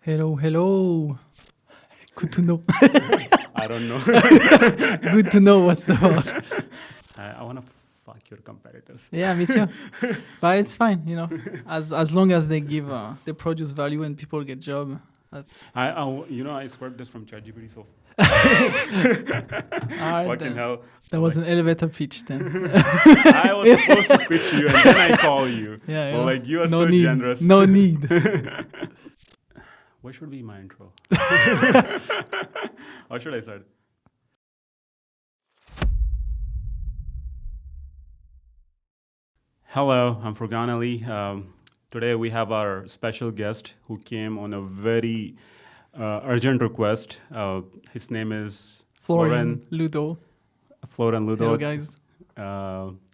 Hello, hello. Good to know. I don't know. Good to know what's the word. I want to fuck your competitors. Yeah, me too. But it's fine, as long as they give they produce value and people get job. I swept this from ChatGPT, so Alright, fucking then. hell. That was an elevator pitch then. I was supposed to pitch you and then I call you. Yeah, Well, like you are no so need. generous. No need. What should be my intro? How should I start? Hello, I'm Furkan Ali. Today we have our special guest who came on a very urgent request. His name is Florian, Ludot. Florian Ludot. Hello, guys.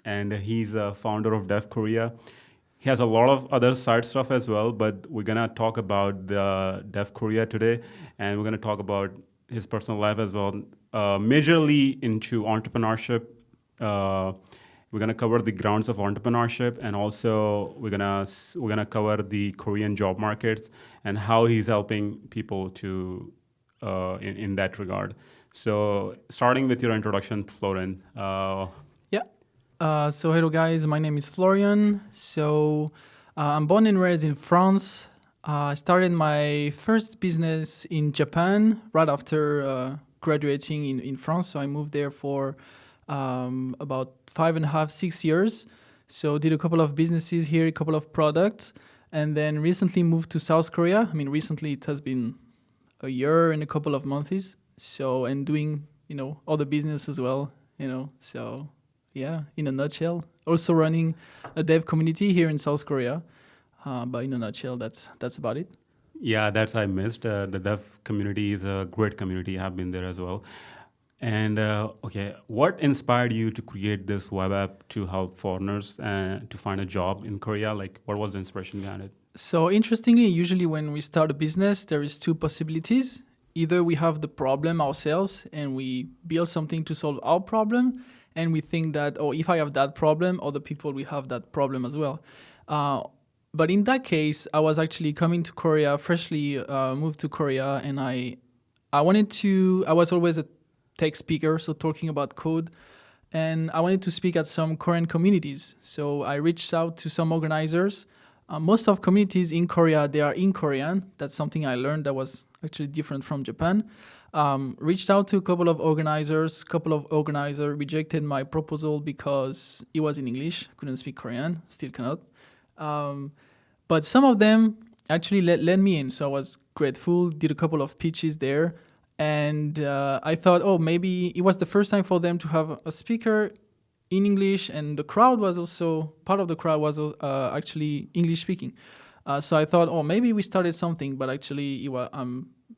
And he's a founder of DevKorea. He has a lot of other side stuff as well, but we're gonna talk about the DevKorea today, and we're gonna talk about his personal life as well, majorly into entrepreneurship. We're gonna cover the grounds of entrepreneurship, and also we're gonna cover the Korean job markets and how he's helping people to in that regard. So, starting with your introduction, Florian. So hello, guys. My name is Florian. So I'm born and raised in France. I started my first business in Japan right after graduating in France. So I moved there for about 5.5, 6 years. So did a couple of businesses here, a couple of products, and then recently moved to South Korea. I mean, recently it has been a year and a couple of months. So, and doing, other business as well, so yeah, in a nutshell. Also running a dev community here in South Korea. But in a nutshell, that's about it. Yeah, that's I missed. The dev community is a great community. I've been there as well. And okay, what inspired you to create this web app to help foreigners to find a job in Korea? Like, what was the inspiration behind it? So interestingly, usually when we start a business, there is two possibilities. Either we have the problem ourselves and we build something to solve our problem, and we think that, if I have that problem, other people will have that problem as well. But in that case, I was actually coming to Korea, freshly moved to Korea, and I was always a tech speaker, so talking about code, and I wanted to speak at some Korean communities. So I reached out to some organizers. Most of communities in Korea, they are in Korean. That's something I learned that was actually different from Japan. Reached out to a couple of organizers. Couple of organizers rejected my proposal because it was in English. Couldn't speak Korean. Still cannot. But some of them actually let me in. So I was grateful. Did a couple of pitches there. And I thought, maybe it was the first time for them to have a speaker in English. And the crowd was also, part of the crowd was actually English speaking. So I thought, maybe we started something. But actually,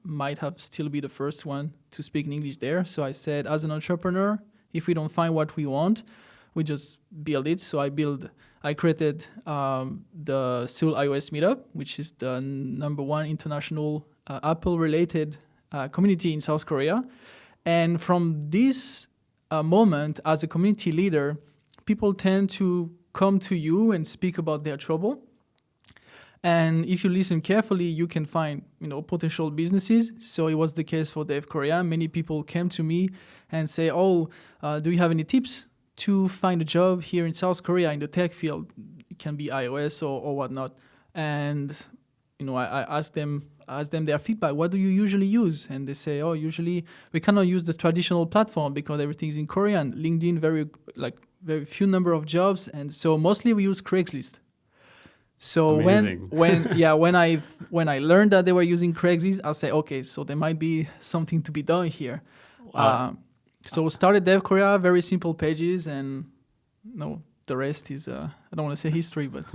might have still be the first one to speak in English there. So I said, as an entrepreneur, if we don't find what we want, we just build it. So I created the Seoul iOS Meetup, which is the number one international Apple-related community in South Korea. And from this moment, as a community leader, people tend to come to you and speak about their trouble. And if you listen carefully, you can find, potential businesses. So it was the case for DevKorea. Many people came to me and say, do you have any tips to find a job here in South Korea in the tech field? It can be iOS or whatnot. And, I asked them their feedback. What do you usually use? And they say, usually we cannot use the traditional platform because everything is in Korean. LinkedIn, very few number of jobs. And so mostly we use Craigslist. So Amazing. when I learned that they were using Craigslist, I'll say, okay, so there might be something to be done here. So started DevKorea, very simple pages, and the rest is I don't want to say history, but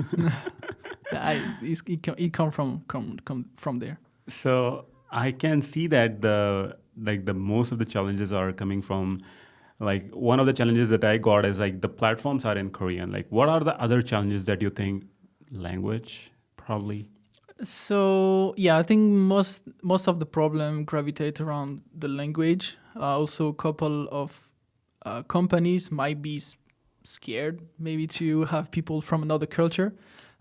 it come from there. So I can see that the most of the challenges are coming from, like, one of the challenges that I got is like the platforms are in Korean. Like, what are the other challenges that you think? Language, probably. So I think most of the problem gravitate around the language. Also, a couple of companies might be scared maybe to have people from another culture.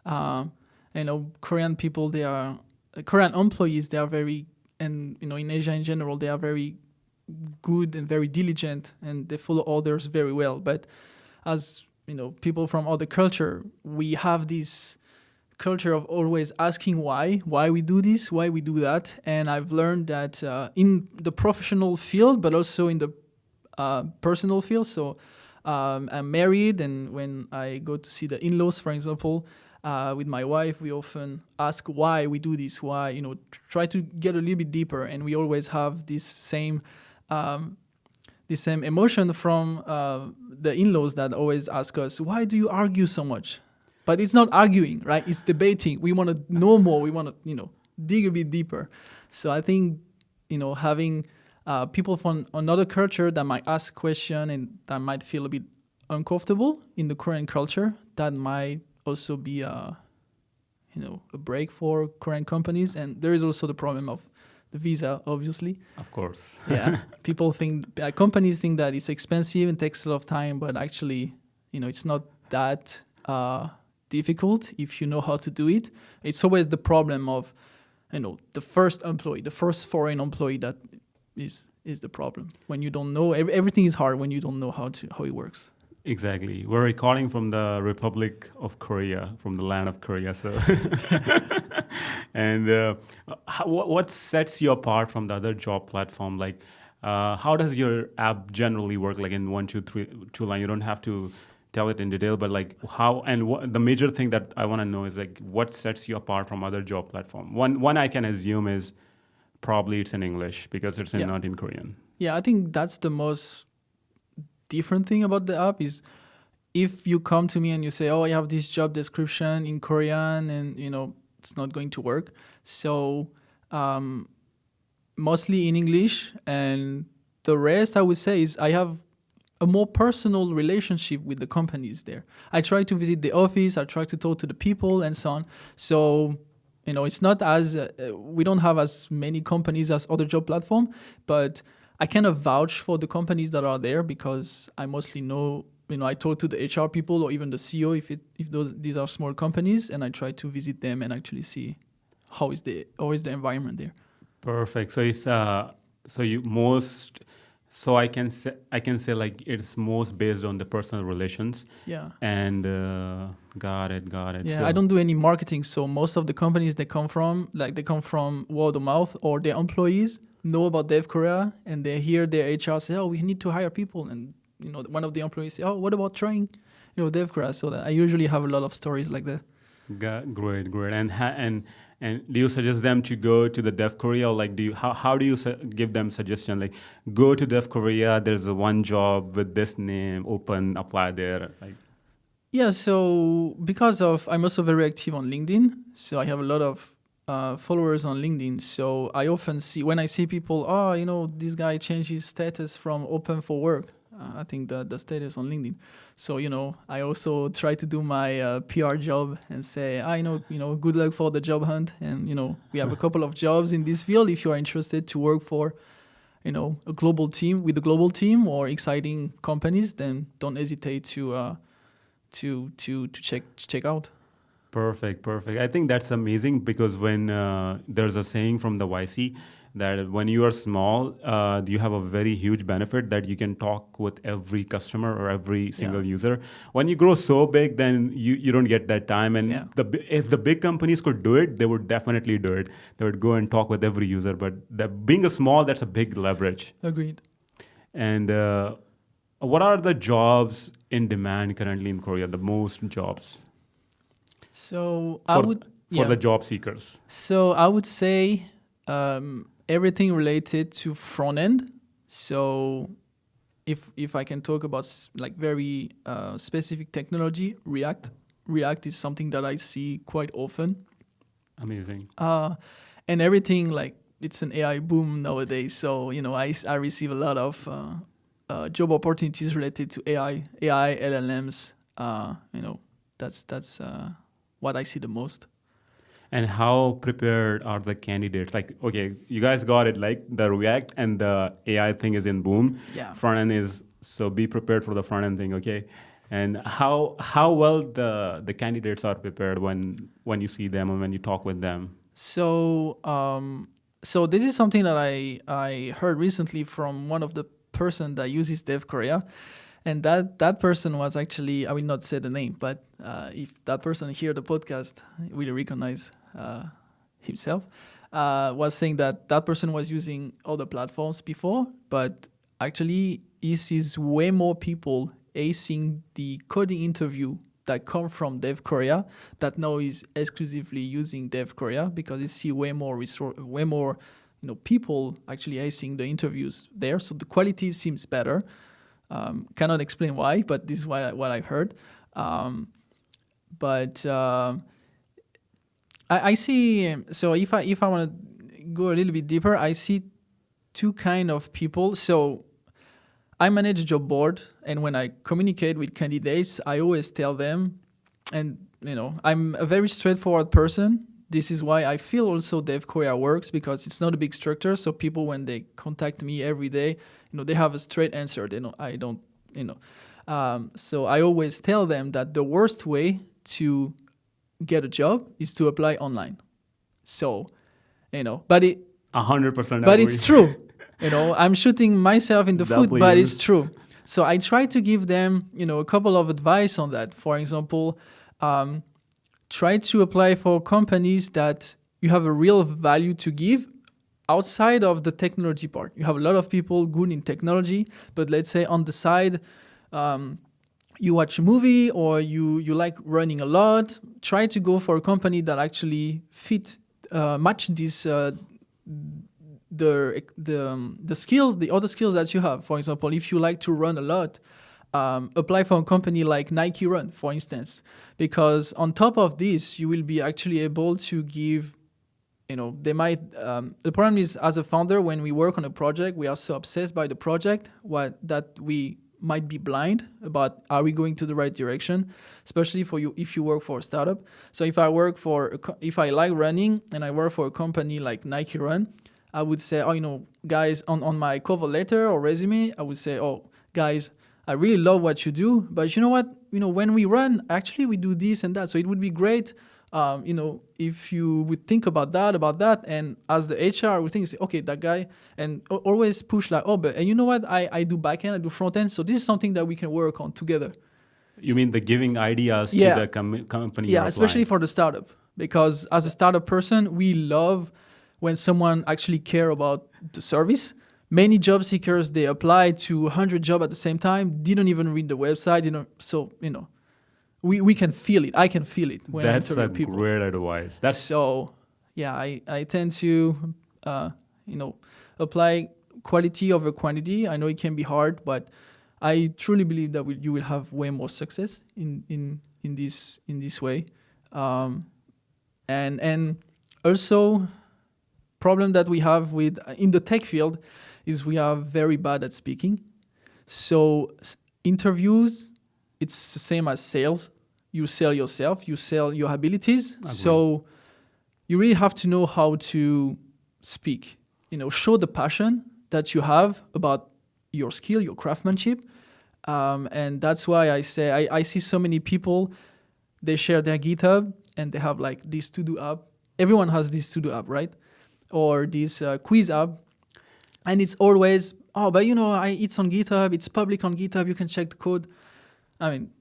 Korean people, they are Korean employees, they are very, and in Asia in general, they are very good and very diligent, and they follow orders very well. But as people from other culture, we have this culture of always asking why we do this, why we do that. And I've learned that in the professional field, but also in the personal field. So I'm married, and when I go to see the in-laws, for example, with my wife, we often ask why we do this, why, try to get a little bit deeper. And we always have this same emotion from the in-laws that always ask us, why do you argue so much? But it's not arguing, right? It's debating. We want to know more. We want to, dig a bit deeper. So I think, having people from another culture that might ask question and that might feel a bit uncomfortable in the Korean culture, that might also be a break for Korean companies. And there is also the problem of the visa, obviously. Of course. Yeah, people think, companies think that it's expensive and takes a lot of time, but actually, it's not that difficult if you know how to do it. It's always the problem of, the first employee, the first foreign employee that is the problem. When you don't know, everything is hard when you don't know how it works. Exactly. We're recording from the Republic of Korea, from the land of Korea. So, and what sets you apart from the other job platform? Like, how does your app generally work? Like in 1, 2, 3, 2 line. You don't have to tell it in detail, but like how and what the major thing that I want to know is like what sets you apart from other job platform. One I can assume is probably it's in English because it's not in Korean. Yeah, I think that's the most different thing about the app is if you come to me and you say, oh, I have this job description in Korean, and it's not going to work. So mostly in English, and the rest I would say is I have a more personal relationship with the companies there. I try to visit the office, I try to talk to the people and so on. So, it's not as, we don't have as many companies as other job platform, but I kind of vouch for the companies that are there because I mostly know, I talk to the HR people or even the CEO if these are small companies, and I try to visit them and actually see how is the environment there. Perfect. So it's so I can say like it's most based on the personal relations. Yeah. And got it. Yeah, So, I don't do any marketing, so most of the companies they come from word of mouth, or their employees know about DevKorea and they hear their HR say, "Oh, we need to hire people," and one of the employees say, "Oh, what about trying, DevKorea?" So that I usually have a lot of stories like that. Great. And do you suggest them to go to the DevKorea, or like how do you give them suggestion like go to DevKorea? There's one job with this name open, apply there. Like, yeah, so because I'm also very active on LinkedIn, so I have a lot of followers on LinkedIn. So I often see when I see people, this guy changed his status from open for work. I think the status on LinkedIn. So, I also try to do my PR job and say, good luck for the job hunt. And, we have a couple of jobs in this field. If you are interested to work for, a global team with a global team or exciting companies, then don't hesitate to check out. Perfect. I think that's amazing because when there's a saying from the YC that when you are small, you have a very huge benefit that you can talk with every customer or every single user. When you grow so big, then you don't get that time. And if the big companies could do it, they would definitely do it. They would go and talk with every user. But being a small, that's a big leverage. Agreed. And what are the jobs in demand currently in Korea? The most jobs. So for the job seekers. So I would say everything related to front end. So if I can talk about like very specific technology, React is something that I see quite often. Amazing. And everything like it's an AI boom nowadays. So I receive a lot of job opportunities related to AI LLMs. That's what I see the most. And how prepared are the candidates? Like, okay, you guys got it, like the React and the AI thing is in boom. Yeah. Front end is, so be prepared for the front end thing, okay? And how well the candidates are prepared when you see them and when you talk with them? So this is something that I heard recently from one of the person that uses DevKorea, and that person was actually, I will not say the name, but if that person hear the podcast, will recognize himself. Was saying that that person was using other platforms before, but actually he sees way more people acing the coding interview that come from DevKorea that now is exclusively using DevKorea because you see way more people actually acing the interviews there. So the quality seems better. Cannot explain why, but this is what I've heard. But I see. So if I want to go a little bit deeper, I see two kind of people. So I manage a job board, and when I communicate with candidates, I always tell them, and I'm a very straightforward person. This is why I feel also DevKorea works, because it's not a big structure. So people, when they contact me every day, they have a straight answer. I don't. So I always tell them that the worst way to get a job is to apply online. So, but 100% but agree. it's true. I'm shooting myself in the foot, but it's W's. true. So I try to give them, a couple of advice on that. For example, try to apply for companies that you have a real value to give outside of the technology part. You have a lot of people good in technology, but let's say on the side, you watch a movie or you like running a lot. Try to go for a company that actually match this the skills, the other skills that you have. For example, if you like to run a lot, apply for a company like Nike Run, for instance, because on top of this, you will be actually able to give. They might. The problem is, as a founder, when we work on a project, we are so obsessed by the project that we might be blind about are we going to the right direction, especially for you if you work for a startup. So if I like running and I work for a company like Nike Run, I would say, guys, on my cover letter or resume, I would say, guys, I really love what you do, but you know what? When we run, actually we do this and that. So it would be great, if you would think about that. And as the HR, we think, okay, that guy, and always push like, and you know what? I do backend, I do front end. So this is something that we can work on together. You mean the giving ideas to the company? Yeah, especially for the startup, because as a startup person, we love when someone actually care about the service. Many job seekers, they apply to 100 jobs at the same time, didn't even read the website, so, we can feel it. I can feel it when I interview people. That's a great advice. So, yeah, I tend to, apply quality over quantity. I know it can be hard, but I truly believe that you will have way more success in this way. And also, problem that we have in the tech field is we are very bad at speaking. So interviews, it's the same as sales. You sell yourself, you sell your abilities. So you really have to know how to speak, show the passion that you have about your skill, your craftsmanship. And that's why I say, I see so many people, they share their GitHub and they have like this to-do app. Everyone has this to-do app, right? Or this quiz app. And it's always, but it's on GitHub, it's public on GitHub, you can check the code. I mean,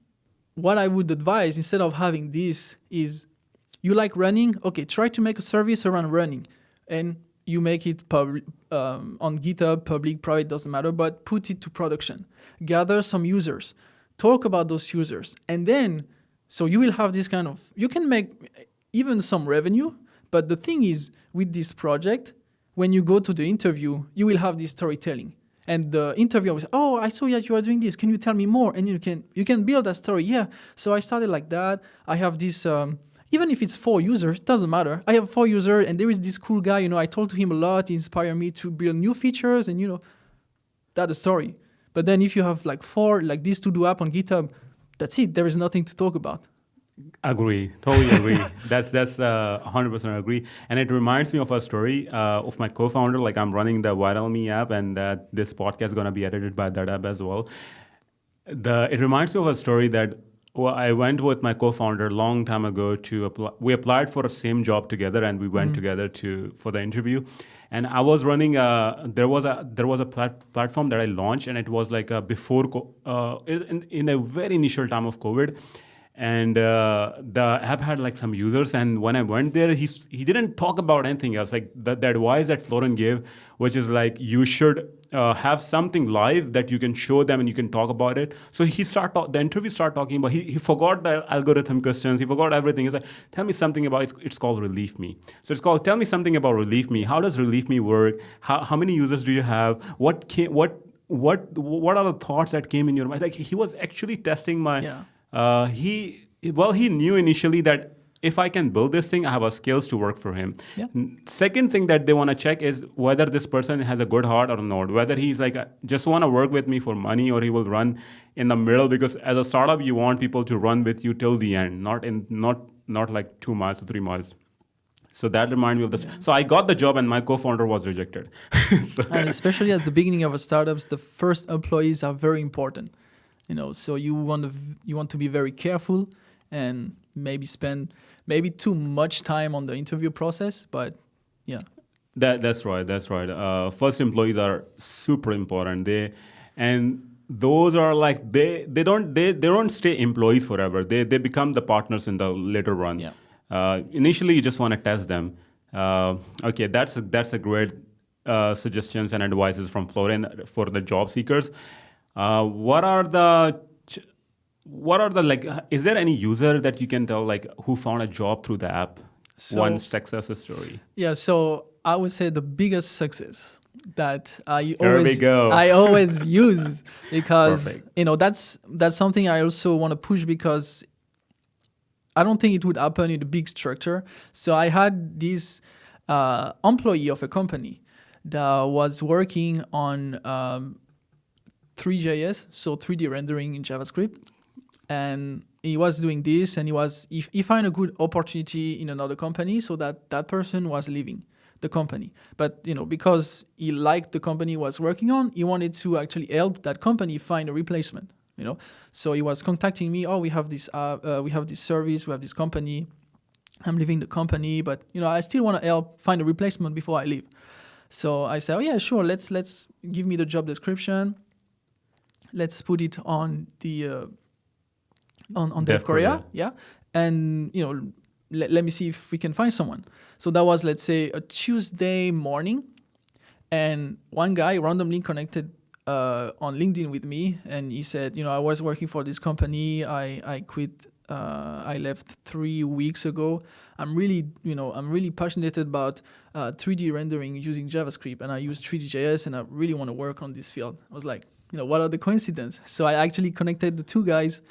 what I would advise, instead of having this, is you like running, okay, try to make a service around running. And you make it on GitHub, public, private, doesn't matter, but put it to production. Gather some users. Talk about those users. And then, so you will have this kind of, you can make even some revenue, but the thing is, with this project, when you go to the interview, you will have this storytelling. And the interviewer will say, I saw that you are doing this. Can you tell me more? And you can build a story. Yeah, so I started like that. I have this, even if it's 4 users, it doesn't matter. I have 4 users, and there is this cool guy, I talked to him a lot. He inspired me to build new features, and, that's the story. But then if you have like 4, like this to-do app on GitHub, that's it. There is nothing to talk about. Agree, totally agree. That's 100% agree. And it reminds me of a story of my co-founder. Like, I'm running the Viral Me app, and this podcast is going to be edited by that app as well. It reminds me of a story that Well, I went with my co-founder a long time ago to apply. We applied for the same job together, and we went together to for the interview. And I was running a platform that I launched, and it was like in a very initial time of COVID, and the app had like some users. And when I went there, he didn't talk about anything else. Like the advice that Florian gave, which is like you should have something live that you can show them and you can talk about it. So the interview started talking about, he forgot the algorithm questions, he forgot everything. He's like, tell me something about it. It's called Relief Me. So it's called, tell me something about Relief Me. How does Relief Me work? How many users do you have? What are the thoughts that came in your mind? Like he was actually testing my, Yeah. he knew initially that if I can build this thing, I have a skills to work for him. Yeah. Second thing that they want to check is whether this person has a good heart or not, whether he's like, just want to work with me for money, or he will run in the middle, because as a startup, you want people to run with you till the end, not like 2 miles or 3 miles. So that reminded me of this. Yeah. So I got the job and my co-founder was rejected. And especially at the beginning of a startup, the first employees are very important. So you want to be very careful and maybe spend too much time on the interview process, but yeah. That's right. First employees are super important. Those are like they don't stay employees forever. They become the partners in the later run. Yeah. Initially, you just want to test them. Okay, that's a great suggestions and advices from Florian for the job seekers. What are the like? Is there any user that you can tell like who found a job through the app? One success story. Yeah, so I would say the biggest success that I always use, because that's something I also want to push, because I don't think it would happen in a big structure. So I had this employee of a company that was working on 3JS, so 3D rendering in JavaScript. And he was doing this, and he found a good opportunity in another company, so that person was leaving the company. But because he liked the company he was working on, he wanted to actually help that company find a replacement. So he was contacting me. Oh, we have this service, we have this company. I'm leaving the company, but I still want to help find a replacement before I leave. So I said, oh yeah, sure. Let's give me the job description. Let's put it on the on DevKorea, yeah, and let me see if we can find someone. So that was, let's say, a Tuesday morning, and one guy randomly connected on LinkedIn with me, and he said, I was working for this company. I quit. I left 3 weeks ago. I'm really passionate about 3D rendering using JavaScript, and I use 3D.js, and I really want to work on this field. I was like, what are the coincidences? So I actually connected the two guys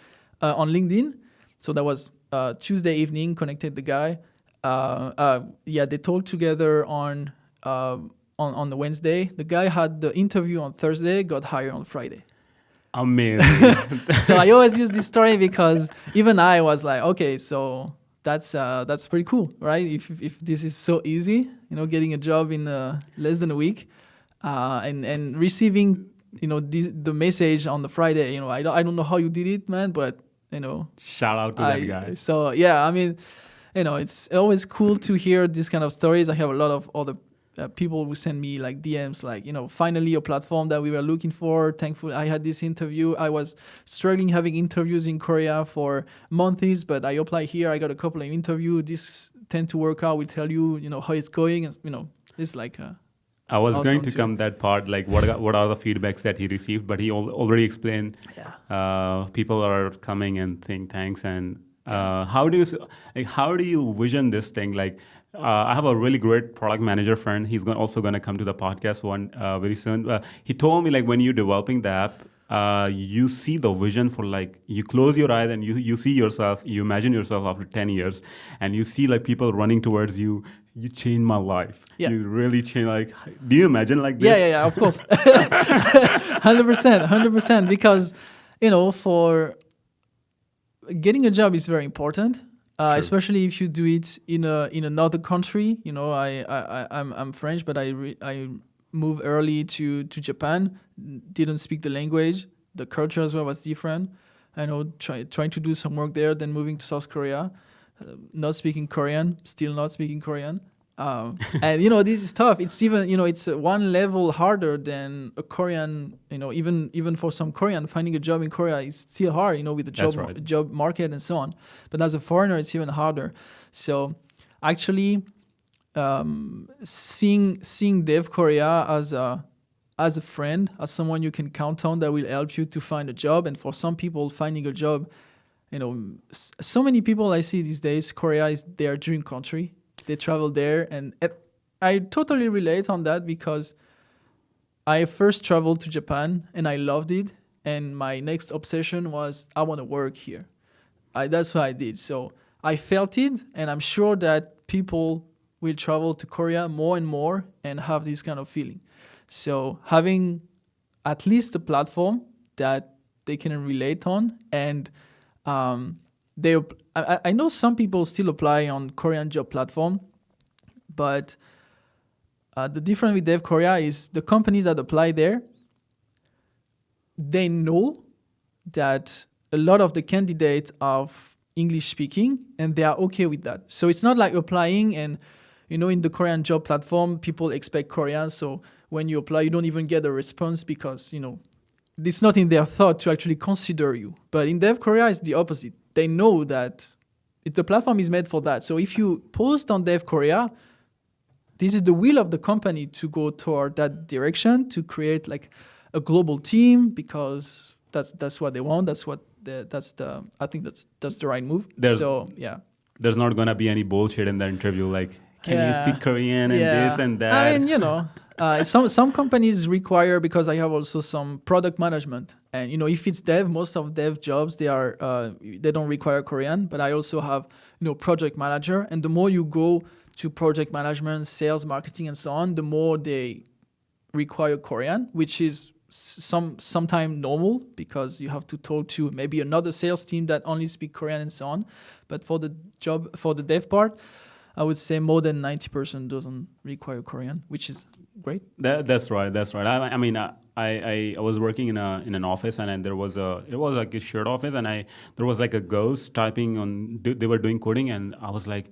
on LinkedIn. So that was Tuesday evening, connected the guy. They talked together on the Wednesday. The guy had the interview on Thursday, got hired on Friday. Amazing. So I always use this story because even I was like, okay, so that's pretty cool, right? If this is so easy, getting a job in less than a week, and receiving the message on the Friday. I don't know how you did it, man, but shout out to that guy. So yeah, I mean, it's always cool to hear these kind of stories. I have a lot of other people who send me like DMs, like, finally a platform that we were looking for. Thankfully, I had this interview. I was struggling having interviews in Korea for months, but I applied here. I got a couple of interviews. This tend to work out. We'll tell you, how it's going. And, it's like I was awesome going to come that part, like what are the feedbacks that he received, but he already explained. Yeah. People are coming and saying thanks, and how do you vision this thing? Like, I have a really great product manager friend. He's also going to come to the podcast very soon. He told me, like, when you're developing the app, you see the vision for, like, you close your eyes and you see yourself, you imagine yourself after 10 years, and you see like people running towards you. You changed my life. Yeah. You really changed. Like, do you imagine like this? Yeah, of course. 100%. Because, for getting a job is very important. Especially if you do it in another country. I'm French, but I moved early to Japan. Didn't speak the language. The culture as well was different. I know trying to do some work there, then moving to South Korea, not speaking Korean, still not speaking Korean. And this is tough. It's even it's one level harder than a Korean. Even for some Korean, finding a job in Korea is still hard. With the That's right. job market and so on. But as a foreigner, it's even harder. So actually, seeing DevKorea as a friend, as someone you can count on that will help you to find a job, and for some people, finding a job, so many people I see these days, Korea is their dream country. They travel there, and I totally relate on that because I first traveled to Japan and I loved it. And my next obsession was I want to work here. That's what I did. So I felt it, and I'm sure that people will travel to Korea more and more and have this kind of feeling. So having at least a platform that they can relate on, and I know some people still apply on Korean job platform, but the difference with DevKorea is the companies that apply there, they know that a lot of the candidates are English speaking, and they are okay with that. So it's not like applying and in the Korean job platform, people expect Korean. So when you apply, you don't even get a response because it's not in their thought to actually consider you. But in DevKorea, it's the opposite. They know that the platform is made for that. So if you post on DevKorea, this is the will of the company to go toward that direction, to create like a global team, because that's what they want. I think that's the right move. There's not gonna be any bullshit in the interview like, can you speak Korean and this and that? I mean, some companies require, because I have also some product management, and if it's dev, most of dev jobs they don't require Korean. But I also have project manager, and the more you go to project management, sales, marketing, and so on, the more they require Korean, which is sometimes normal because you have to talk to maybe another sales team that only speak Korean and so on. But for the dev part, I would say more than 90% doesn't require Korean, which is great. That's right. I mean, I was working in an office, and then it was like a shared office, and there was like a ghost typing on. They were doing coding, and I was like,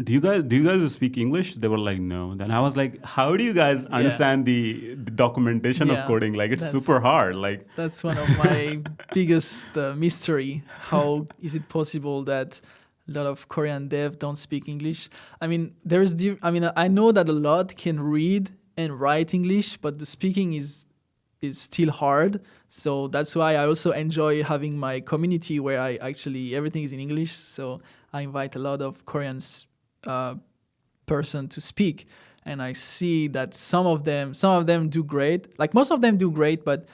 do you guys speak English? They were like, no. Then I was like, how do you guys understand the documentation of coding? Like, it's super hard. Like, that's one of my biggest mystery. How is it possible that a lot of Korean dev don't speak English? I mean, I know that a lot can read and write English, but the speaking is still hard. So that's why I also enjoy having my community where everything is in English. So I invite a lot of Koreans person to speak, and I see that some of them do great. Like most of them do great, but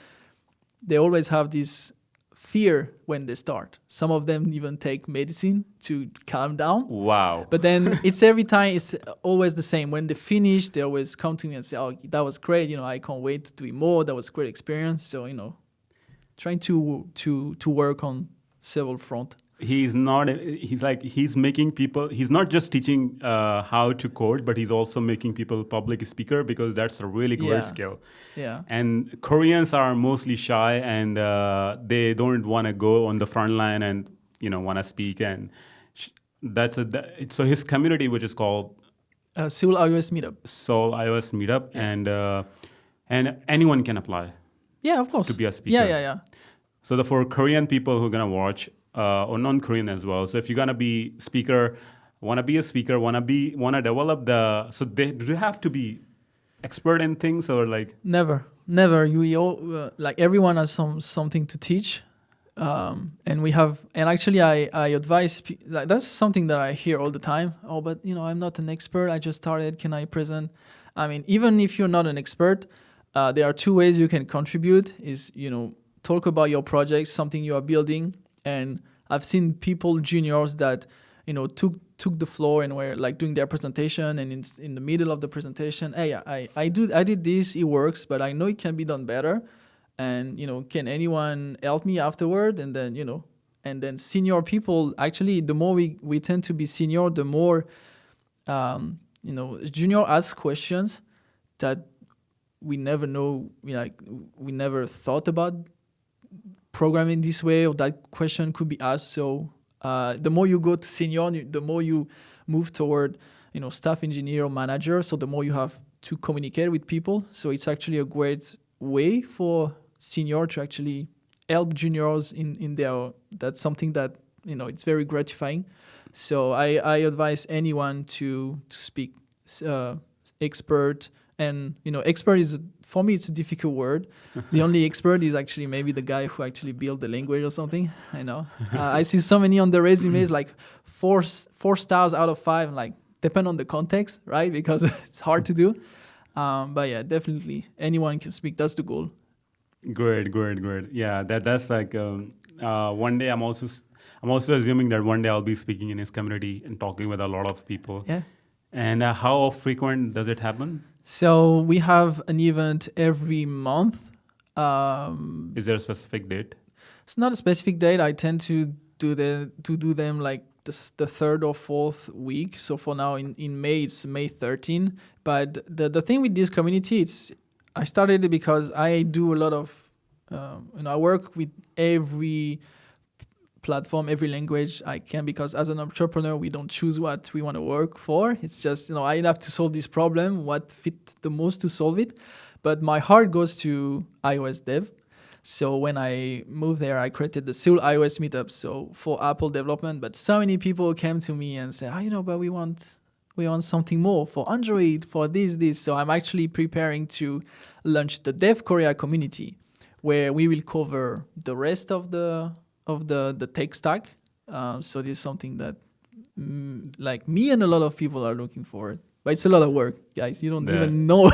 they always have this fear when they start. Some of them even take medicine to calm down. Wow. But then it's every time, it's always the same. When they finish, they always come to me and say, oh, that was great. I can't wait to do more. That was a great experience. So, trying to work on several fronts. He's not just teaching how to code, but he's also making people public speaker, because that's a really great skill. Yeah. And Koreans are mostly shy, and they don't want to go on the front line and want to speak. And so his community, which is called Seoul iOS Meetup, and anyone can apply. Yeah, of course. To be a speaker. Yeah. So for Korean people who are gonna watch, or non-Korean as well. So if you're gonna be speaker, wanna be a speaker, wanna develop do you have to be expert in things, or like? Never. You like everyone has something to teach, and actually I advise. That's something that I hear all the time. Oh, but I'm not an expert. I just started. Can I present? I mean, even if you're not an expert, there are two ways you can contribute. Is talk about your project, something you are building. And I've seen people, juniors, that took the floor and were like doing their presentation, and in the middle of the presentation, hey, I did this, it works, but I know it can be done better, and can anyone help me afterward? And then senior people, actually, the more we tend to be senior, the more junior ask questions that we never know, we never thought about program in this way, or that question could be asked. So the more you go to senior, the more you move toward, staff engineer or manager. So the more you have to communicate with people. So it's actually a great way for senior to actually help juniors in their. That's something that it's very gratifying. So I advise anyone to speak expert. And expert is, for me, it's a difficult word. The only expert is actually maybe the guy who actually built the language or something. I see so many on the resumes, like four stars out of 5. Like, depend on the context, right? Because it's hard to do. But yeah, definitely anyone can speak. That's the goal. Great. Yeah, that's like one day I'm also assuming that one day I'll be speaking in his community and talking with a lot of people. Yeah. And how frequent does it happen? So we have an event every month. Is there a specific date? It's not a specific date. I tend to do them like the third or fourth week. So for now in May, it's May 13. But the thing with this community, I started it because I do a lot of, I work with every platform, every language I can, because as an entrepreneur, we don't choose what we want to work for. It's just, I have to solve this problem, what fit the most to solve it. But my heart goes to iOS dev. So when I moved there, I created the Seoul iOS meetup, so for Apple development. But so many people came to me and said, but we want something more for Android, for this. So I'm actually preparing to launch the DevKorea community, where we will cover the rest of the tech stack. So this is something that like me and a lot of people are looking for. But it's a lot of work, guys. You don't even know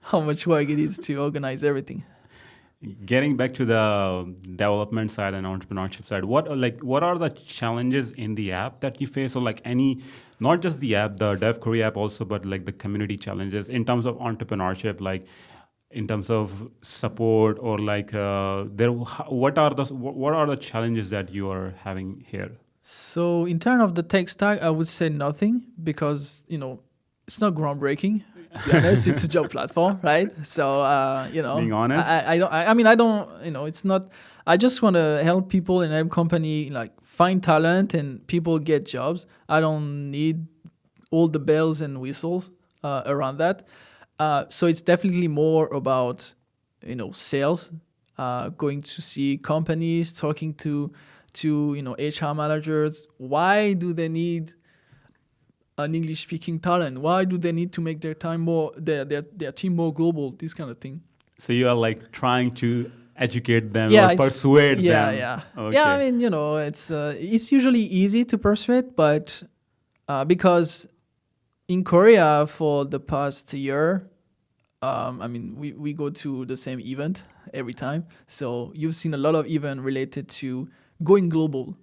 how much work it is to organize everything. Getting back to the development side and entrepreneurship side, what are the challenges in the app that you face, or like not just the app, the DevKorea app also, but like the community challenges in terms of entrepreneurship, like in terms of support, or like what are the challenges that you are having here? So in terms of the tech stack, I would say nothing, because it's not groundbreaking. To be honest, it's a job platform, right? So Being honest, I don't. It's not. I just want to help people in every company like find talent and people get jobs. I don't need all the bells and whistles around that. So it's definitely more about sales, going to see companies, talking to HR managers. Why do they need an English-speaking talent? Why do they need to make their team more global? This kind of thing. So you are like trying to educate them or persuade them. Yeah. Okay. Yeah, I mean, it's usually easy to persuade, but because in Korea for the past year, we go to the same event every time. So you've seen a lot of events related to going global.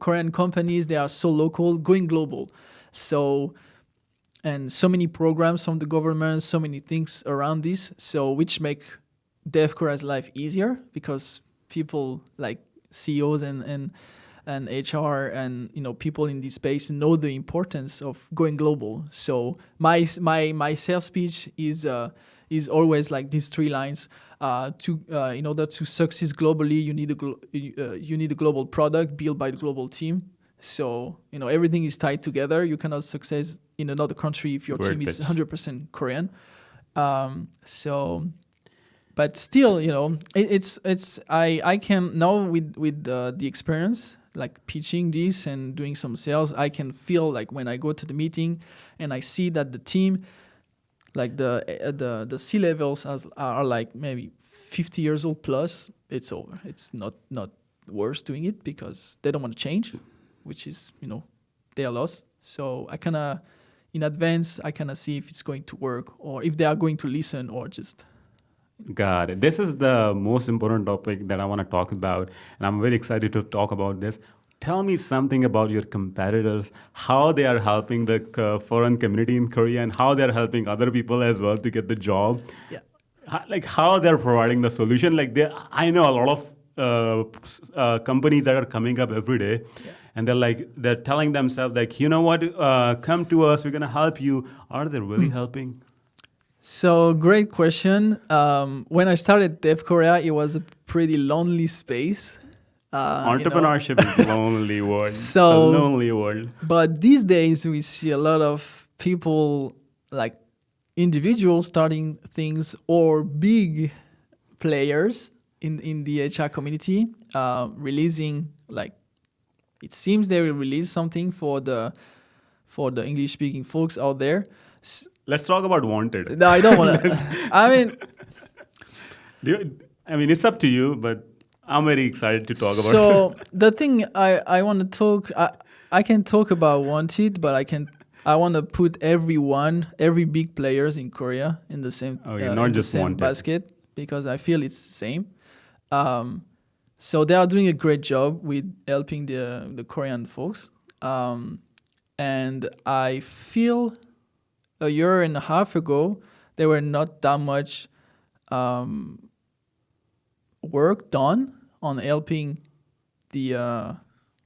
Korean companies, they are so local, going global. So, and so many programs from the government, so many things around this, so which make DevKorea's life easier, because people like CEOs and HR and people in this space know the importance of going global. So my sales speech is always like these 3 lines. In order to succeed globally, you need a global product built by the global team. So everything is tied together. You cannot succeed in another country if your team is 100% Korean. But still, I can now with the experience, like pitching this and doing some sales, I can feel like when I go to the meeting and I see that the team, like the C levels are like maybe 50 years old plus, it's over. It's not worth doing it, because they don't want to change, which is their loss. So I kind of in advance see if it's going to work, or if they are going to listen, or just. Got it. This is the most important topic that I want to talk about, and I'm very excited to talk about this. Tell me something about your competitors, how they are helping the foreign community in Korea, and how they're helping other people as well to get the job. Yeah. Like how they're providing the solution. Like I know a lot of companies that are coming up every day. Yeah. And they're telling themselves like, you know what, come to us, we're gonna help you. Are they really helping? So great question. When I started DevKorea, it was a pretty lonely space. Entrepreneurship is a lonely world. It's a So, lonely world. but these days we see a lot of people, like individuals starting things or big players in the HR community, releasing, like, it seems they will release something for the English speaking folks out there. Let's talk about Wanted. No, I don't want to. I mean, It's up to you, but I'm very excited to talk about it. so the thing I want to talk, I can talk about Wanted, but I want to put every big players in Korea in the same not in the just same Wanted. basket, because I feel it's the same. So they are doing a great job with helping the Korean folks, and I feel a year and a half ago there were not that much work done on helping the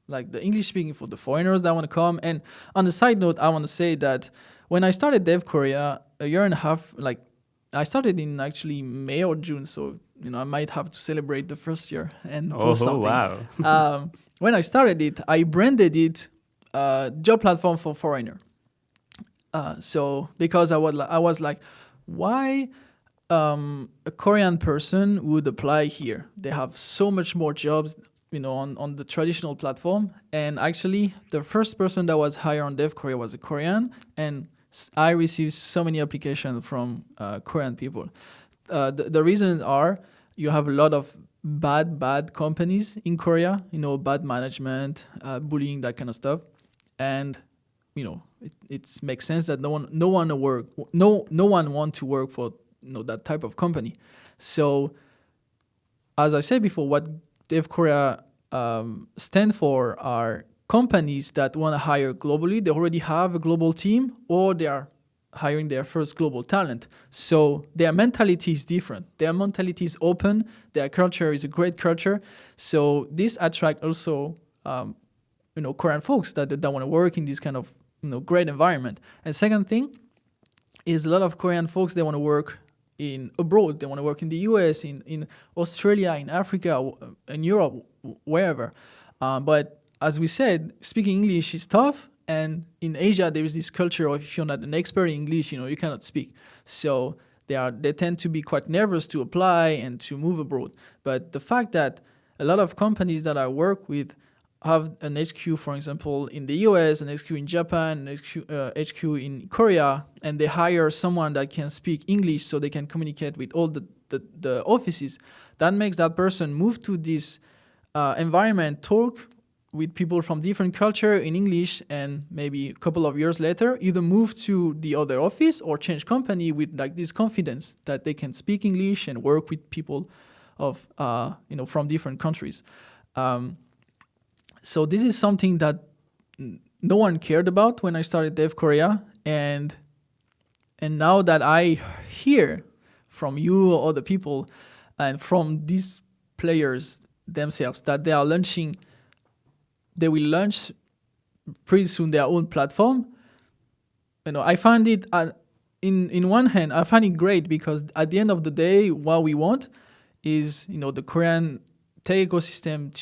like the English speaking for the foreigners that want to come. And on the side note, I want to say that when I started DevKorea a year and a half, like I started in actually May or June, so I might have to celebrate the first year and post something. Wow. When I started it, I branded it job platform for foreigner. So because I was like, why a Korean person would apply here? They have so much more jobs, on the traditional platform. And actually, the first person that was hired on DevKorea was a Korean, and I received so many applications from Korean people. The reasons are you have a lot of bad companies in Korea, bad management, bullying, that kind of stuff, and it makes sense that no one want to work for that type of company. So, as I said before, what DevKorea stand for are companies that want to hire globally. They already have a global team, or they are hiring their first global talent. So their mentality is different. Their mentality is open. Their culture is a great culture. So this attract also Korean folks that want to work in this kind of great environment. And second thing is a lot of Korean folks, they want to work in abroad. They want to work in the US, in Australia, in Africa, in Europe, wherever. But as we said, speaking English is tough. And in Asia, there is this culture of if you're not an expert in English, you cannot speak. So they tend to be quite nervous to apply and to move abroad. But the fact that a lot of companies that I work with have an HQ, for example, in the US, an HQ in Japan, an HQ in Korea, and they hire someone that can speak English so they can communicate with all the offices, that makes that person move to this environment, talk with people from different culture in English, and maybe a couple of years later, either move to the other office or change company with like this confidence that they can speak English and work with people of from different countries. So this is something that no one cared about when I started DevKorea, and now that I hear from you or other people and from these players themselves that they will launch pretty soon their own platform. I find it in one hand, I find it great, because at the end of the day, what we want is the Korean tech ecosystem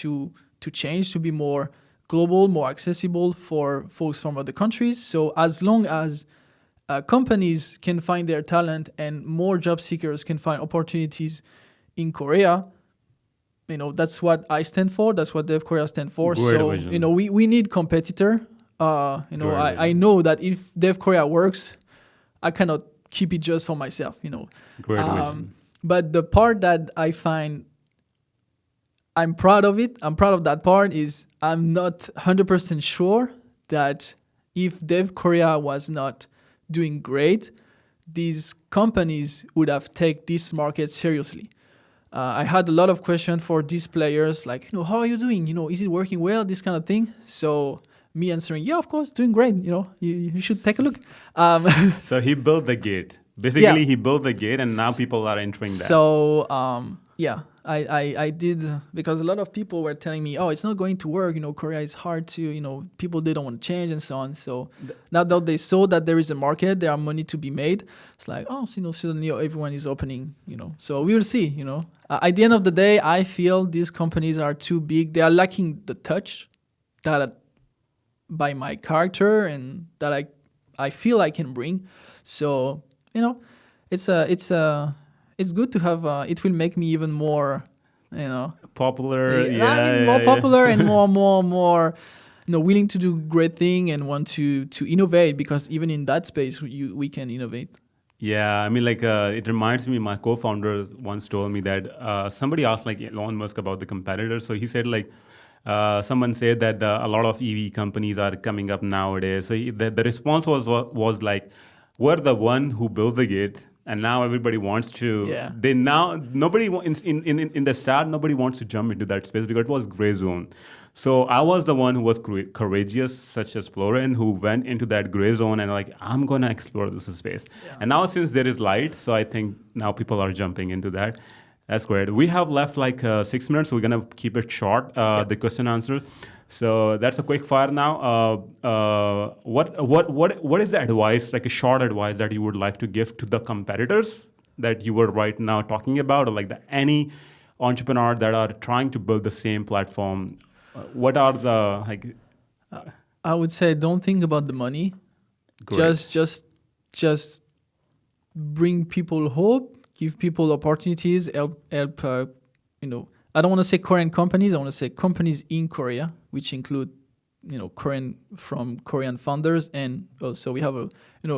to change, to be more global, more accessible for folks from other countries. So as long as companies can find their talent and more job seekers can find opportunities in Korea, that's what I stand for. That's what DevKorea stand for. Great so vision. we need competitor. I know that if DevKorea works, I cannot keep it just for myself. Great vision. But the part that I find I'm proud of that part is I'm not 100% sure that if DevKorea was not doing great, these companies would have taken this market seriously. I had a lot of questions for these players, like, how are you doing? Is it working well? This kind of thing. So me answering, yeah, of course, doing great. You should take a look. So he built the gate. Basically, he built the gate, and now people are entering that. So, yeah. I did because a lot of people were telling me, oh, it's not going to work. Korea is hard to, people, they don't want to change and so on. So now that they saw that there is a market, there are money to be made. It's like, oh, suddenly everyone is opening, So we will see, At the end of the day, I feel these companies are too big. They are lacking the touch that by my character and that I feel I can bring. So, it's good to have. It will make me even more, Popular. more popular and more, willing to do great thing and want to innovate, because even in that space we can innovate. Yeah, I mean, it reminds me, my co-founder once told me that somebody asked Elon Musk about the competitors. So he said someone said that a lot of EV companies are coming up nowadays. So the response was like, we're the one who built the gate, and now everybody wants to. Yeah. In the start, nobody wants to jump into that space because it was gray zone. So I was the one who was courageous, such as Florian, who went into that gray zone and I'm gonna explore this space. Yeah. And now since there is light, so I think now people are jumping into that. That's great. We have left 6 minutes. So we're gonna keep it short. The question answer. So that's a quick fire now. What is the advice, like a short advice, that you would like to give to the competitors that you were right now talking about, or any entrepreneur that are trying to build the same platform? What are the I would say, don't think about the money. Great. Just bring people hope, give people opportunities, help. I don't want to say Korean companies. I want to say companies in Korea, which include, Korean founders, and also we have a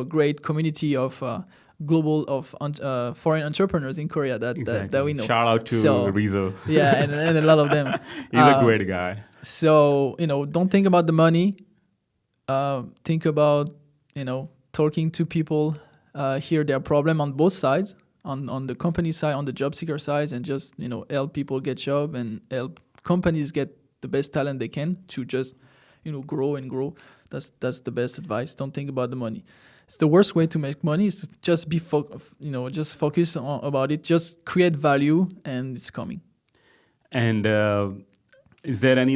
great community of foreign entrepreneurs in Korea that we know. Shout out to Rizzo. Yeah, and a lot of them. He's a great guy. So, don't think about the money. Think about, talking to people, hear their problem on both sides, on the company side, on the job seeker side, and just, help people get job and help companies get the best talent they can to just, grow and grow. That's the best advice. Don't think about the money. It's the worst way to make money, is to just be just focus about it, just create value, and it's coming. And is there any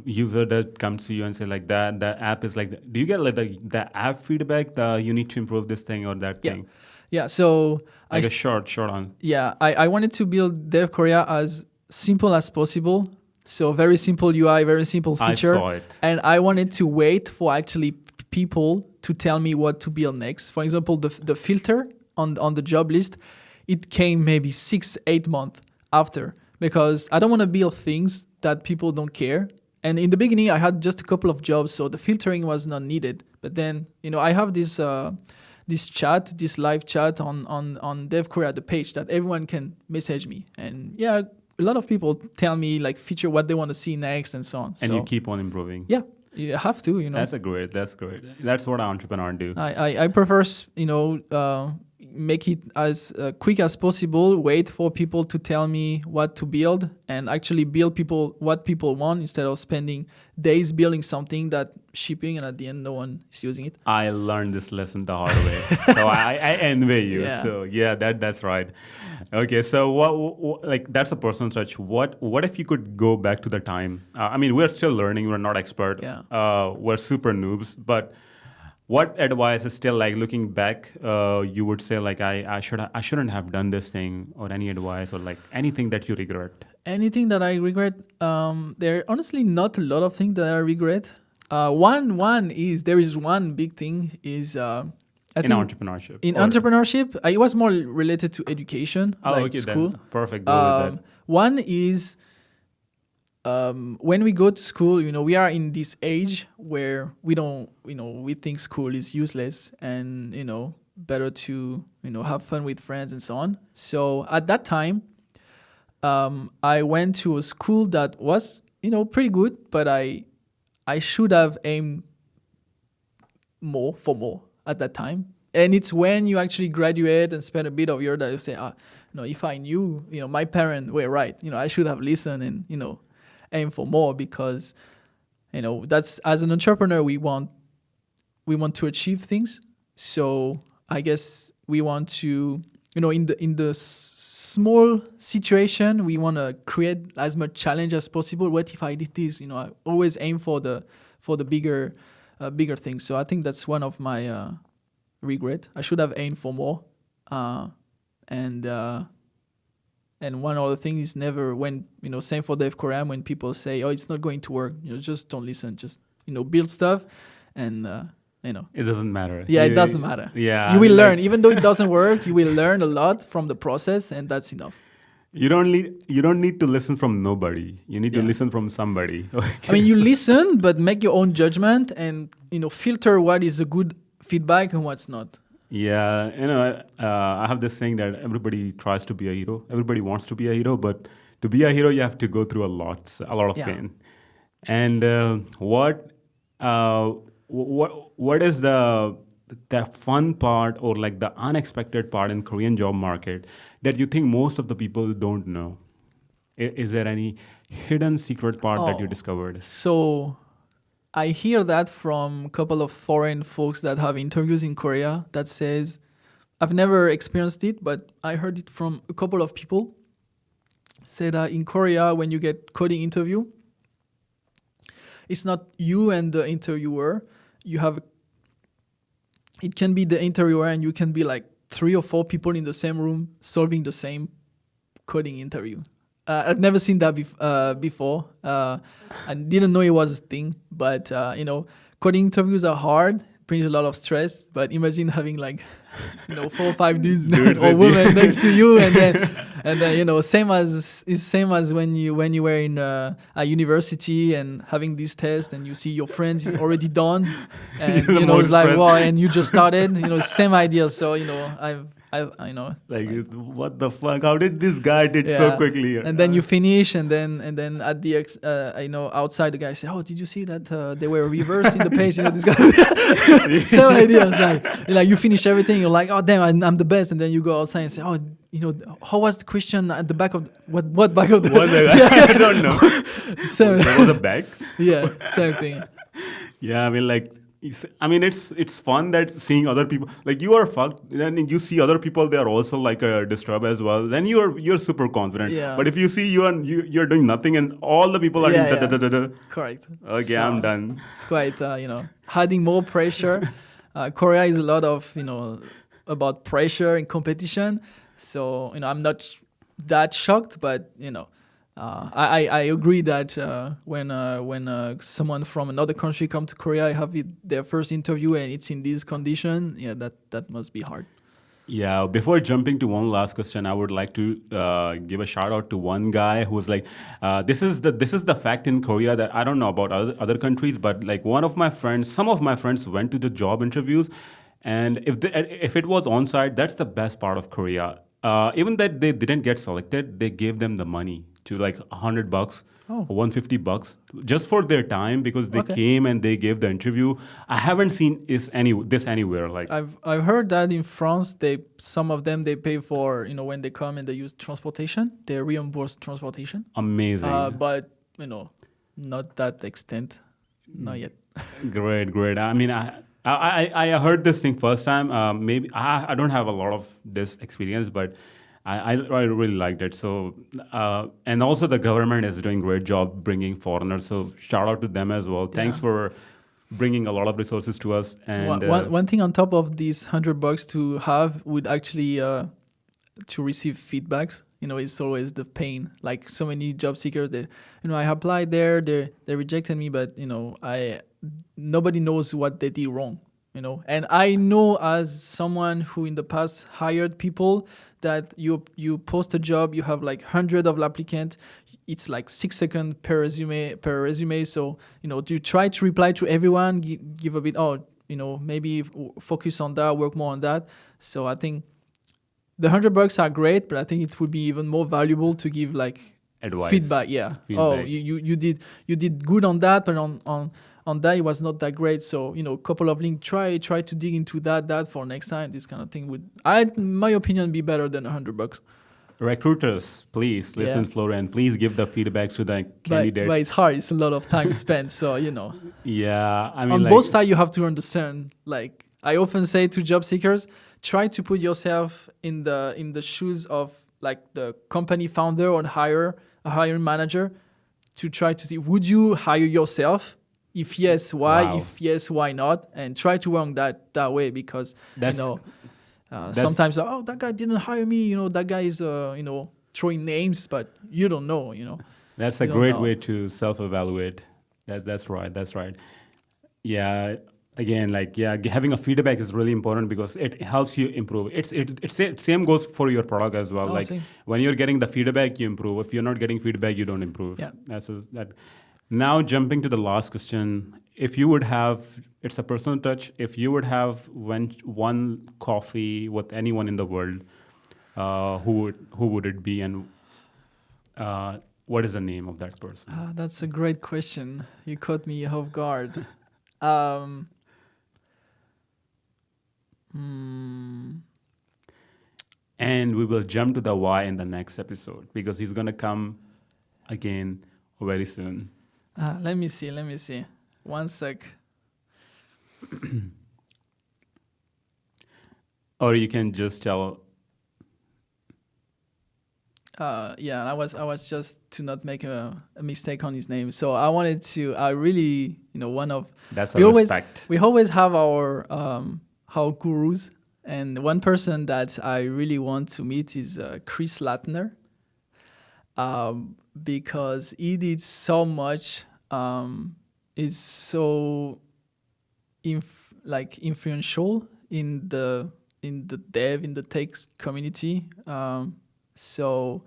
user that comes to you and say that the app is do you get the app feedback that you need to improve this thing or that thing? Yeah. So a short on. Yeah, I wanted to build DevKorea as simple as possible. So very simple UI, very simple feature. I saw it. And I wanted to wait for actually people to tell me what to build next. For example, the filter on the job list, it came maybe 6-8 months after, because I don't want to build things that people don't care. And in the beginning, I had just a couple of jobs, so the filtering was not needed. But then, I have this live chat on DevKorea, the page that everyone can message me. And yeah, a lot of people tell me feature what they want to see next and so on. And you keep on improving. Yeah, you have to, That's great. That's what entrepreneurs do. I prefer, make it as quick as possible, wait for people to tell me what to build, and actually build what people want, instead of spending days building something that shipping and at the end no one is using it. I learned this lesson the hard way. So I envy you. Yeah. So yeah, that's right. Okay, so what that's a personal touch. What if you could go back to the time? I mean, we're still learning. We're not expert. Yeah. We're super noobs, but what advice is still looking back, you would say I shouldn't have done this thing, or any advice, or anything that you regret? Anything that I regret? There are honestly not a lot of things that I regret. There is one big thing is in entrepreneurship. Entrepreneurship, it was more related to education, school. Then. Perfect. Go with that. One is when we go to school, we are in this age where we don't, we think school is useless, and better to have fun with friends and so on. So at that time, I went to a school that was pretty good, but I should have aimed for more at that time. And it's when you actually graduate and spend a bit of your day, you say, if I knew, my parents were right, I should have listened and aim for more, because that's, as an entrepreneur, we want to achieve things. So I guess we want to in the small situation, we want to create as much challenge as possible. What if I did this? I always aim for the bigger things. So I think that's one of my regret. I should have aimed for more. And one other thing is never when same for DevKorea, when people say, oh, it's not going to work, just don't listen. Just build stuff, and It doesn't matter. yeah, it doesn't matter. Yeah, You will learn. Even though it doesn't work, you will learn a lot from the process, and that's enough. You don't need to listen from nobody. You need to Yeah. listen from somebody. I mean, you listen, but make your own judgment and filter what is a good feedback and what's not. Yeah, I have this saying that everybody tries to be a hero. Everybody wants to be a hero, but to be a hero, you have to go through a lot of Yeah. pain. And what is the fun part or like the unexpected part in Korean job market that you think most of the people don't know? Is there any hidden secret part that you Oh. discovered? So I hear that from a couple of foreign folks that have interviews in Korea that says, I've never experienced it, but I heard it from a couple of people, say that in Korea, when you get coding interview, it's not you and the interviewer. It can be the interviewer and you can be like 3 or 4 people in the same room solving the same coding interview. I've never seen that before. I didn't know it was a thing, but coding interviews are hard, brings a lot of stress. But imagine having like 4 or 5 dudes or women next to you, and then same as when you were in a university and having this test, and you see your friends is already done, and You're more it's like stressed. wow, and you just started. Same idea. So I know. It's Like, what the fuck? How did this guy did so yeah. quickly? And then you finish, and then at the outside the guy say, "Oh, did you see that they were reversed in the page?" This guy. Same idea. It's like you finish everything, you're like, "Oh damn, I'm the best," and then you go outside and say, "Oh, how was the question at the back of what back of the?" What the I don't know. Same. There was a bag. Yeah, same thing. Yeah, I mean, like, it's fun that seeing other people, like, you are fucked, then you see other people, they are also like disturbed as well. Then you're super confident. Yeah. But if you see you're doing nothing and all the people are Yeah, doing yeah. da-da-da-da-da, Correct. okay, So, I'm done. It's quite adding more pressure. Korea is a lot of about pressure and competition. So I'm not that shocked, but I agree that when someone from another country come to Korea, have their first interview and it's in this condition, yeah, that must be hard. Yeah, before jumping to one last question, I would like to give a shout out to one guy who's like, this is the fact in Korea that I don't know about other countries, but like some of my friends went to the job interviews, and if it was on site, that's the best part of Korea. Even that they didn't get selected, they gave them the money to like $100 Oh. or $150 just for their time because they Okay. came and they gave the interview. I haven't seen this anywhere. Like, I've heard that in France, some of them they pay for when they come and they use transportation, they reimburse transportation. amazing. But not that extent, not yet. Great. I mean, I heard this thing first time. Maybe I don't have a lot of this experience, but I really liked it. So and also the government is doing a great job bringing foreigners. So shout out to them as well. Thanks Yeah. for bringing a lot of resources to us. And One thing on top of these $100 to have would actually to receive feedbacks. It's always the pain. Like so many job seekers that I applied there, they rejected me, but nobody knows what they did wrong. And I know as someone who in the past hired people that you post a job, you have like hundreds of applicants. It's like 6 seconds per resume. So you try to reply to everyone, give a bit. Maybe focus on that, work more on that. So I think the $100 are great, but I think it would be even more valuable to give like advice. feedback. Yeah. Oh, Feedback. you did good on that, but on that it was not that great. So a couple of links. Try to dig into that for next time. This kind of thing would, in my opinion, be better than $100. Recruiters, please listen, Yeah. Florian. Please give the feedbacks to the But candidates. it's hard. It's a lot of time spent. So Yeah, I mean, on like, both sides you have to understand. Like I often say to job seekers, try to put yourself in the shoes of like the company founder or a hiring manager, to try to see, would you hire yourself? If yes, why? Wow. If yes, why not? And try to work that way, because That's sometimes, oh, that guy didn't hire me. That guy is throwing names, but you don't know. that's a You don't great know. way to self-evaluate. That's right. That's right. Yeah. Again, like having a feedback is really important because it helps you improve. Same goes for your product as well. Oh, Like same. when you're getting the feedback, you improve. If you're not getting feedback, you don't improve. Yeah. That. Now jumping to the last question, if you would have, it's a personal touch. If you would have one coffee with anyone in the world, who would it be, and what is the name of that person? That's a great question. You caught me off guard. Um, hmm, And we will jump to the why in the next episode because he's gonna come again very soon. let me see. Let me see. One sec. Or you can just tell. Yeah, I was just to not make a mistake on his name. So I wanted to. I really, one of That's we a always respect. we always have our gurus, and one person that I really want to meet is Chris Latner, because he did so much, is so influential in the in the tech community. So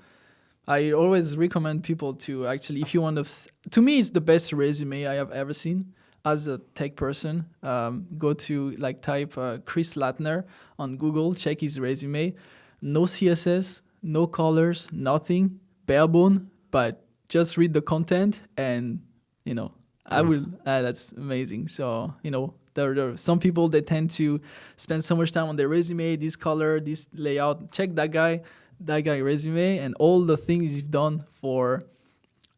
I always recommend people to actually, if you want to me, it's the best resume I have ever seen as a tech person. Go to type Chris Latner on Google, check his resume. No CSS, no colors, nothing, bare bone, but just read the content and, I will, that's amazing. So, there are some people, they tend to spend so much time on their resume, this color, this layout. Check that guy resume and all the things he's done for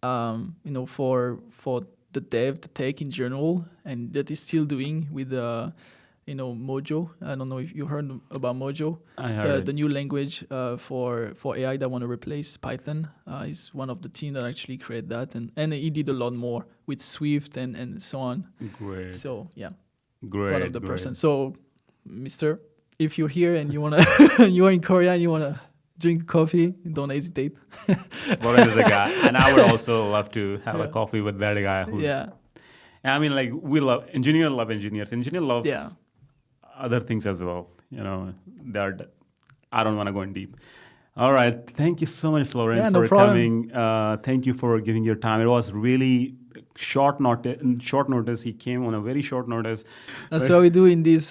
for the tech in general, and that he's still doing with Mojo. I don't know if you heard about Mojo, I heard the it. new language for AI that want to replace Python. Is one of the team that actually created that, and he did a lot more with Swift and so on. Great. So yeah, Great. part of the great. person. So, Mister, if you're here and you wanna you are in Korea and you wanna drink coffee, don't hesitate. Florian is a guy, and I would also love to have a Yeah. coffee with that guy. Who's, Yeah, I mean, like we love engineers. Love engineers. Engineers love yeah. other things as well. I don't want to go in deep. All right. Thank you so much, Florian, Yeah, no for problem. coming. Thank you for giving your time. It was really short notice. He came on a very short notice. That's But what we do in this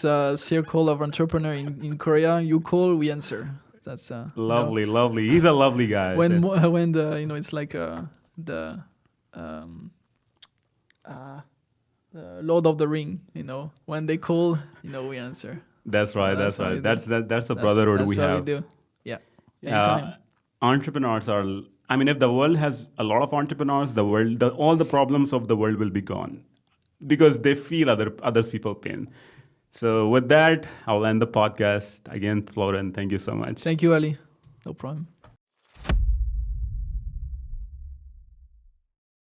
circle of entrepreneur in Korea. You call, we answer. That's lovely, lovely. He's a lovely guy. when the it's like the Lord of the Ring. When they call, we answer. That's So right. that's That's what we right. do. That's the brotherhood That's we what have. we do. Yeah. Uh, Anytime. entrepreneurs are. I mean, if the world has a lot of entrepreneurs, all the problems of the world will be gone because they feel others people pain. So with that, I'll end the podcast again. Florian, thank you so much. Thank you, Ali. No problem.